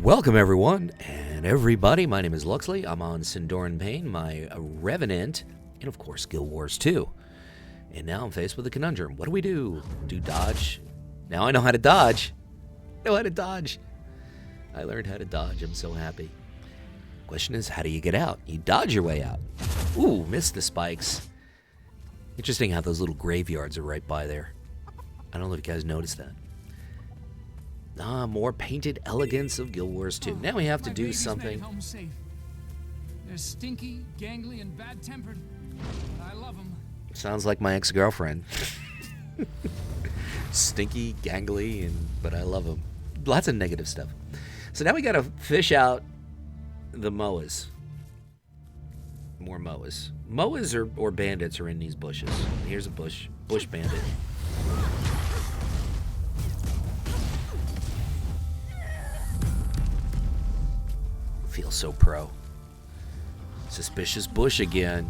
Welcome everyone and everybody. My name is Luxeley. I'm on Sindoran Pain, my Revenant, and of course Guild Wars 2. And now I'm faced with a conundrum. What do we do? Do dodge? Now I know how to dodge. I learned how to dodge. I'm so happy. Question is, how do you get out? You dodge your way out. Ooh, missed the spikes. Interesting how those little graveyards are right by there. I don't know if you guys noticed that. More painted elegance of Guild Wars 2. Now we have to do something. They're stinky, gangly, and bad-tempered. I love them. Sounds like my ex-girlfriend. Stinky, gangly, but I love them. Lots of negative stuff. So now we gotta fish out the moas. More moas. Moas or bandits are in these bushes. Here's a bush bandit. Feels so pro. Suspicious bush again.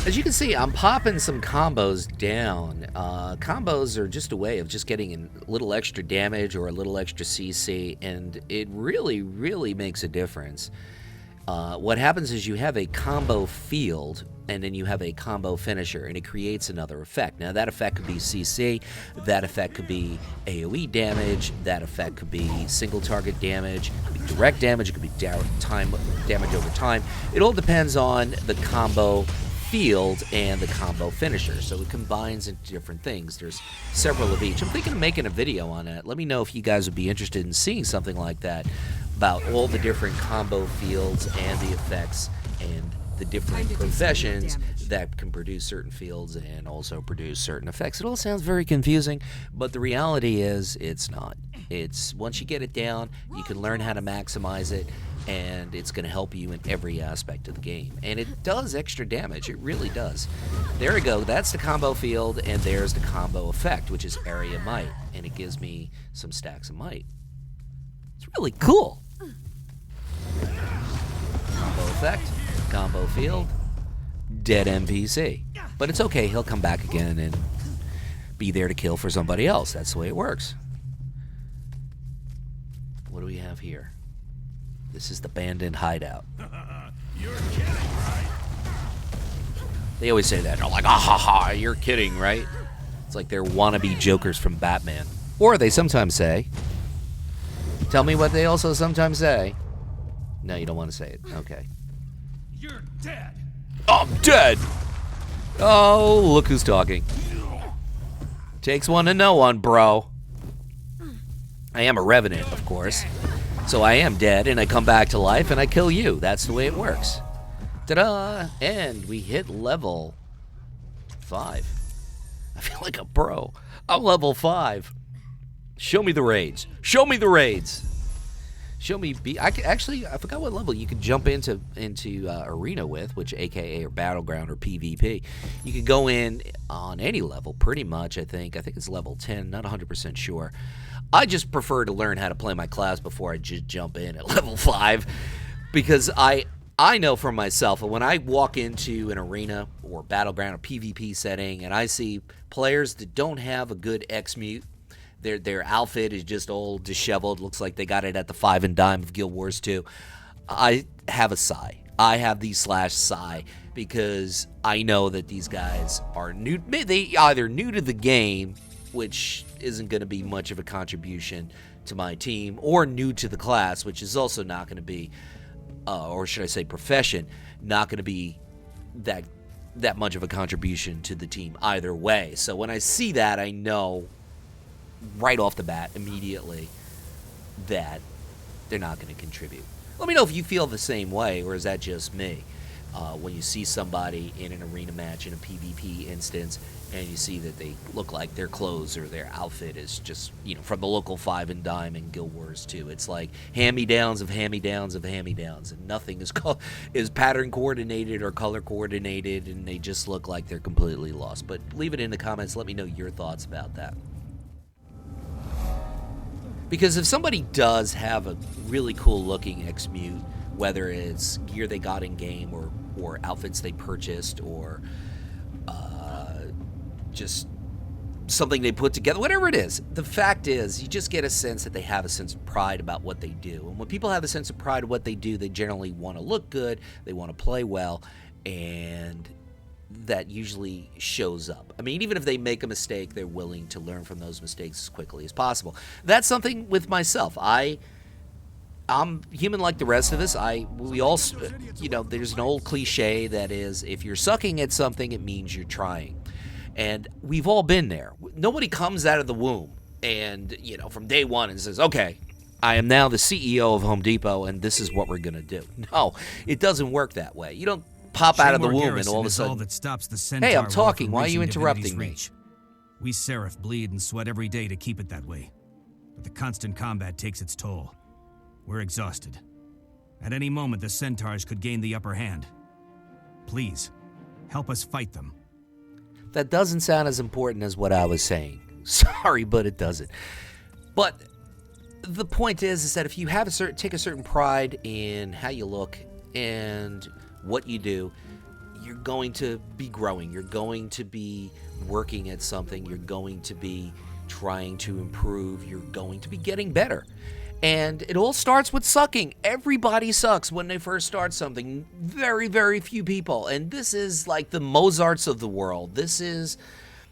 As you can see, I'm popping some combos down. Combos are just a way of just getting a little extra damage or a little extra CC, and it really, really makes a difference. What happens is you have a combo field, and then you have a combo finisher, and it creates another effect. Now, that effect could be CC, that effect could be AoE damage, that effect could be single target damage, it could be direct damage, it could be damage over time. It all depends on the combo field and the combo finisher, so it combines into different things. There's several of each. I'm thinking of making a video on that. Let me know if you guys would be interested in seeing something like that, about all the different combo fields and the effects and the different professions that can produce certain fields and also produce certain effects. It all sounds very confusing, but the reality is it's not. It's once you get it down, you can learn how to maximize it, and it's going to help you in every aspect of the game. And it does extra damage. It really does. There we go. That's the combo field, and there's the combo effect, which is area might, and it gives me some stacks of might. It's really cool. Combo effect, combo field, dead NPC. But it's okay, he'll come back again and be there to kill for somebody else. That's the way it works. What do we have here? This is the Bandit hideout. You're kidding, right? They always say that. They're like, ah ha ha, you're kidding, right? It's like they're wannabe Jokers from Batman. Or they sometimes say, tell me what they also sometimes say. No, you don't want to say it. Okay. You're dead. I'm dead. Oh, look who's talking. Takes one to know one, bro. I am a Revenant, of course. So I am dead, and I come back to life, and I kill you. That's the way it works. Ta-da! And we hit level 5. I feel like a pro. I'm level 5. Show me the raids. Show me the raids. Show me. I forgot what level you could jump into arena with, which AKA or battleground or PvP. You could go in on any level, pretty much. I think it's level 10. Not 100% sure. I just prefer to learn how to play my class before I just jump in at level 5, because I know for myself, when I walk into an arena or battleground or PvP setting, and I see players that don't have a good X-mute. Their outfit is just old, disheveled. Looks like they got it at the 5 and dime of Guild Wars 2. I have a sigh. I have the /sigh, because I know that these guys are new. They either new to the game, which isn't going to be much of a contribution to my team, or new to the class, which is also not going to be, or should I say profession, not going to be that much of a contribution to the team either way. So when I see that, I know right off the bat immediately that they're not going to contribute. Let me know if you feel the same way, or is that just me? When you see somebody in an arena match, in a PvP instance, and you see that they look like their clothes or their outfit is just, from the local 5 and dime in Guild Wars 2. It's like hand-me-downs of hand-me-downs of hand-me-downs, and nothing is pattern coordinated or color coordinated, and they just look like they're completely lost. But leave it in the comments. Let me know your thoughts about that. Because if somebody does have a really cool looking X-mute, whether it's gear they got in game or outfits they purchased or just something they put together, whatever it is. The fact is, you just get a sense that they have a sense of pride about what they do. And when people have a sense of pride of what they do, they generally want to look good, they want to play well, and that usually shows up. I mean, even if they make a mistake, they're willing to learn from those mistakes as quickly as possible. That's something with myself. I'm human like the rest of us. We all, there's an old cliche that is, if you're sucking at something, it means you're trying. And we've all been there. Nobody comes out of the womb and, from day one and says, okay, I am now the CEO of Home Depot and this is what we're going to do. No, it doesn't work that way. You don't pop out of the womb and all of a sudden, that stops the Centaur hey, I'm talking. Why are you reaching interrupting divinity's me? reach. We Seraph bleed and sweat every day to keep it that way. But the constant combat takes its toll. We're exhausted. At any moment, the Centaurs could gain the upper hand. Please, help us fight them. That doesn't sound as important as what I was saying. Sorry, but it doesn't. But the point is that if you have take a certain pride in how you look and what you do, you're going to be growing. You're going to be working at something. You're going to be trying to improve. You're going to be getting better. And it all starts with sucking. Everybody sucks when they first start something. Very, very few people. And this is like the Mozarts of the world. This is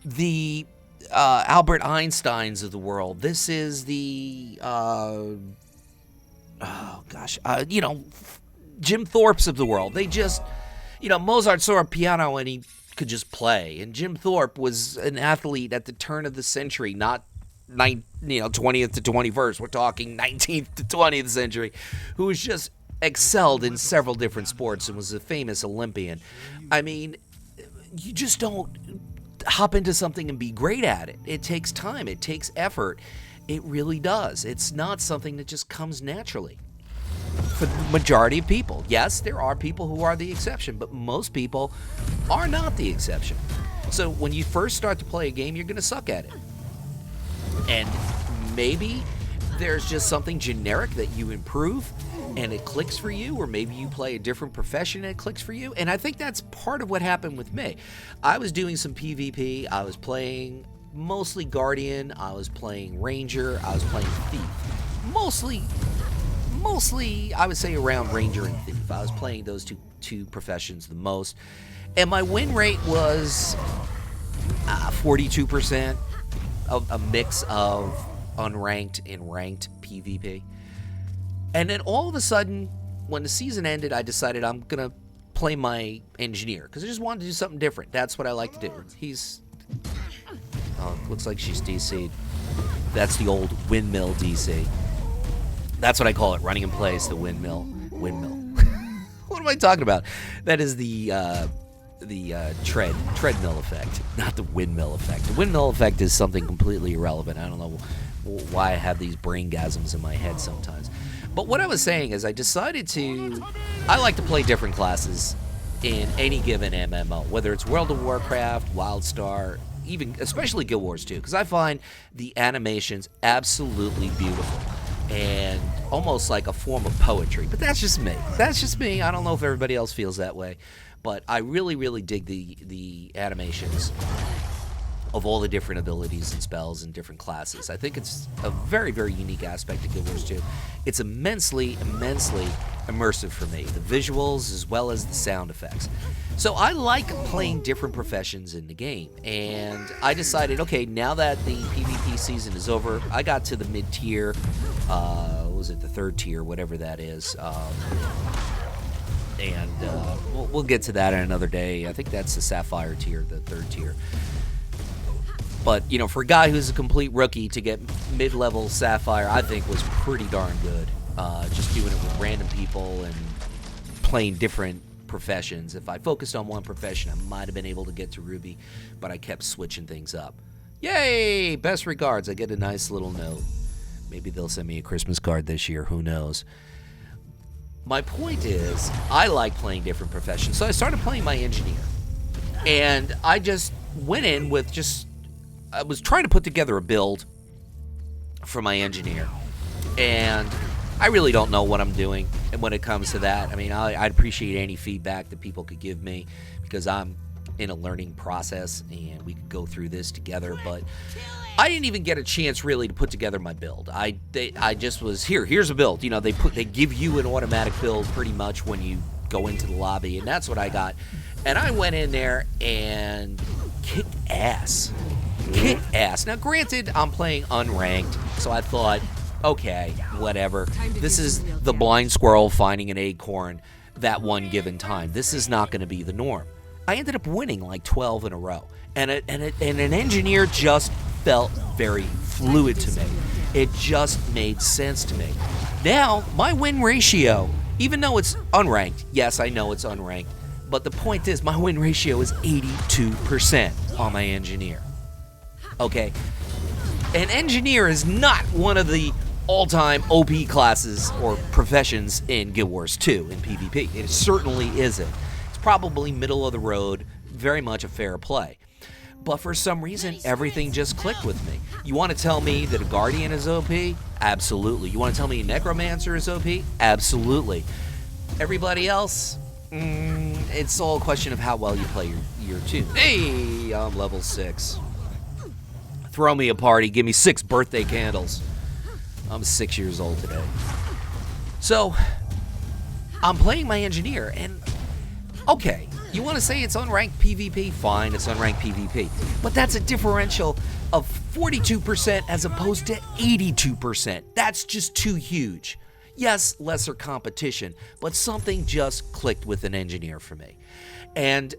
the Albert Einsteins of the world. This is the, Jim Thorpes of the world. They just, Mozart saw a piano and he could just play. And Jim Thorpe was an athlete at the turn of the century, not 20th to 21st. We're talking 19th to 20th century, who was just excelled in several different sports and was a famous Olympian. I mean, you just don't hop into something and be great at it. It takes time. It takes effort. It really does. It's not something that just comes naturally. For the majority of people. Yes, there are people who are the exception, but most people are not the exception. So when you first start to play a game, you're going to suck at it. And maybe there's just something generic that you improve and it clicks for you, or maybe you play a different profession and it clicks for you. And I think that's part of what happened with me. I was doing some PvP. I was playing mostly Guardian. I was playing Ranger. I was playing Thief. Mostly, I would say around Ranger and Thief. I was playing those two professions the most. And my win rate was 42%. A mix of unranked and ranked PvP. And then all of a sudden, when the season ended, I decided I'm going to play my engineer, because I just wanted to do something different. That's what I like to do. Looks like she's DC'd. That's the old windmill DC. That's what I call it, running in place, the windmill. What am I talking about? That is the treadmill effect, not the windmill effect. The windmill effect is something completely irrelevant. I don't know why I have these braingasms in my head sometimes. But what I was saying is I like to play different classes in any given MMO, whether it's World of Warcraft, WildStar, especially Guild Wars 2, because I find the animations absolutely beautiful and almost like a form of poetry. But that's just me. I don't know if everybody else feels that way. But I really, really dig the animations of all the different abilities and spells and different classes. I think it's a very, very unique aspect of Guild Wars 2. It's immensely, immensely immersive for me. The visuals as well as the sound effects. So I like playing different professions in the game. And I decided, okay, now that the PvP season is over, I got to the mid-tier, the third tier, whatever that is. And we'll get to that in another day. I think that's the Sapphire tier, the third tier. But, for a guy who's a complete rookie to get mid-level Sapphire, I think was pretty darn good. Just doing it with random people and playing different professions. If I focused on one profession, I might have been able to get to Ruby, but I kept switching things up. Yay! Best regards. I get a nice little note. Maybe they'll send me a Christmas card this year. Who knows? My point is, I like playing different professions. So I started playing my engineer. And I just went in with I was trying to put together a build for my engineer. And I really don't know what I'm doing. And when it comes to that, I mean, I'd appreciate any feedback that people could give me, because I'm in a learning process, and we could go through this together, but I didn't even get a chance really to put together my build. I just was, here's a build. You know, they give you an automatic build pretty much when you go into the lobby, and that's what I got. And I went in there and kicked ass. Kicked ass. Now, granted, I'm playing unranked, so I thought, okay, whatever. This is the blind squirrel finding an acorn that one given time. This is not going to be the norm. I ended up winning like 12 in a row. And an engineer just felt very fluid to me. It just made sense to me. Now, my win ratio, even though it's unranked, yes, I know it's unranked, but the point is my win ratio is 82% on my engineer. Okay? An engineer is not one of the all-time OP classes or professions in Guild Wars 2 in PvP. It certainly isn't. It's probably middle of the road, very much a fair play. But for some reason, everything just clicked with me. You want to tell me that a Guardian is OP? Absolutely. You want to tell me a Necromancer is OP? Absolutely. Everybody else? It's all a question of how well you play your tune. Hey, I'm level 6. Throw me a party. Give me 6 birthday candles. I'm 6 years old today. So, I'm playing my engineer, and okay, you want to say it's unranked PvP? Fine, it's unranked PvP. But that's a differential of 42% as opposed to 82%. That's just too huge. Yes, lesser competition, but something just clicked with an engineer for me. And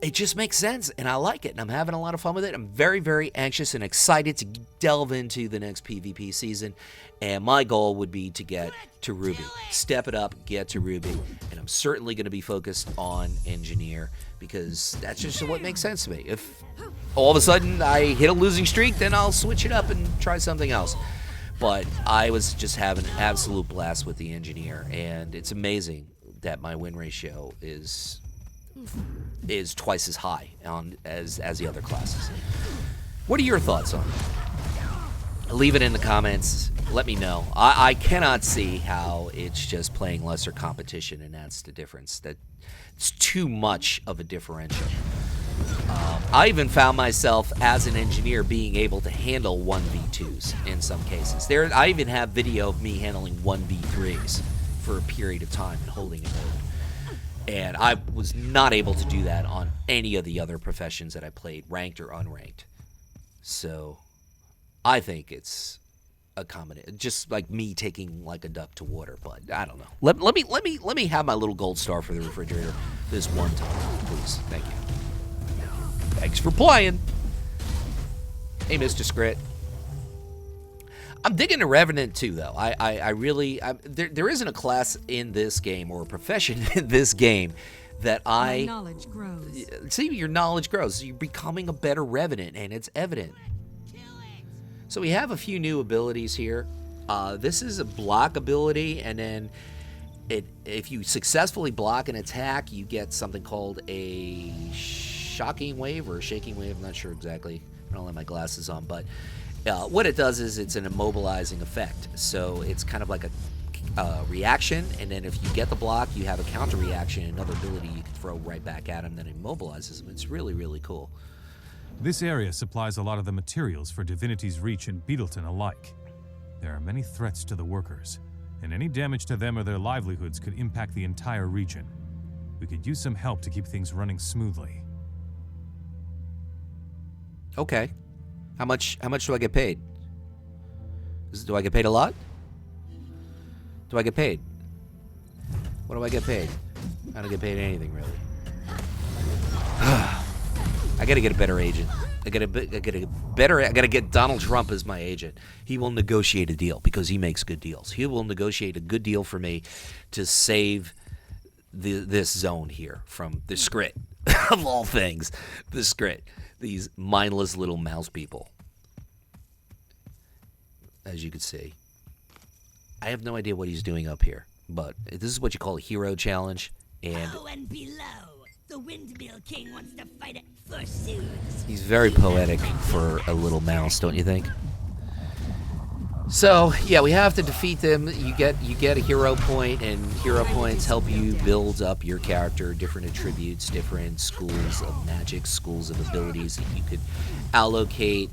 it just makes sense, and I like it, and I'm having a lot of fun with it. I'm very, very anxious and excited to delve into the next PvP season, and my goal would be to get to Ruby. Step it up, get to Ruby, and I'm certainly going to be focused on Engineer, because that's just what makes sense to me. If all of a sudden I hit a losing streak, then I'll switch it up and try something else. But I was just having an absolute blast with the Engineer, and it's amazing that my win ratio is twice as high as the other classes. What are your thoughts on it? Leave it in the comments. Let me know. I cannot see how it's just playing lesser competition, and that's the difference. That it's too much of a differential. I even found myself as an engineer being able to handle 1v2s in some cases. I even have video of me handling 1v3s for a period of time and holding it over. And I was not able to do that on any of the other professions that I played, ranked or unranked. So I think it's a combination, just like me taking like a duck to water. But I don't know. Let me have my little gold star for the refrigerator this one time, please. Thank you. Thanks for playing. Hey, Mr. Skrit. I'm digging the Revenant too, though. I really there isn't a class in this game or a profession in this game that My knowledge grows. see. Your knowledge grows. You're becoming a better Revenant, and it's evident. So we have a few new abilities here. This is a block ability, and then if you successfully block an attack, you get something called a shocking wave or a shaking wave. I'm not sure exactly. I don't have my glasses on, but what it does is it's an immobilizing effect. So it's kind of like a reaction, and then if you get the block, you have a counter reaction, another ability you can throw right back at him that immobilizes him. It's really, really cool. This area supplies a lot of the materials for Divinity's Reach and Beetleton alike. There are many threats to the workers, and any damage to them or their livelihoods could impact the entire region. We could use some help to keep things running smoothly. Okay. How much do I get paid? Do I get paid a lot? Do I get paid? What do I get paid? I don't get paid anything, really. I gotta get a better agent. I gotta get Donald Trump as my agent. He will negotiate a deal because he makes good deals. He will negotiate a good deal for me to save this zone here from the Skrit. Of all things, the Skrit. These mindless little mouse people. As you can see. I have no idea what he's doing up here, but this is what you call a hero challenge. And below, the Windmill King wants to fight it forsooth. he's very poetic for a little mouse, don't you think? So yeah, we have to defeat them. You get a hero point, and hero points help you build up your character, different attributes, different schools of magic, schools of abilities that you could allocate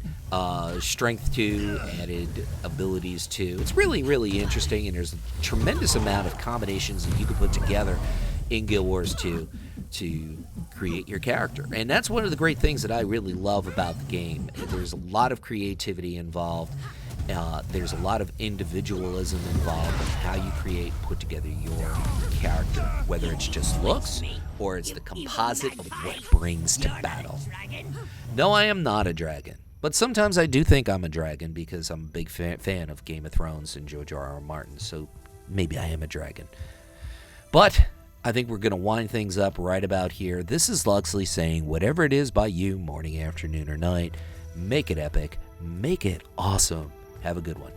strength to, added abilities to. It's really, really interesting, and there's a tremendous amount of combinations that you can put together in Guild Wars 2 to create your character. And that's one of the great things that I really love about the game. There's a lot of creativity involved. There's a lot of individualism involved in how you put together your character, whether it's just looks or it's the composite of what brings to battle. No, I am not a dragon, but sometimes I do think I'm a dragon because I'm a big fan of Game of Thrones and George R.R. Martin, so maybe I am a dragon. But I think we're going to wind things up right about here. This is Luxeley saying, whatever it is by you, morning, afternoon, or night, make it epic, make it awesome. Have a good one.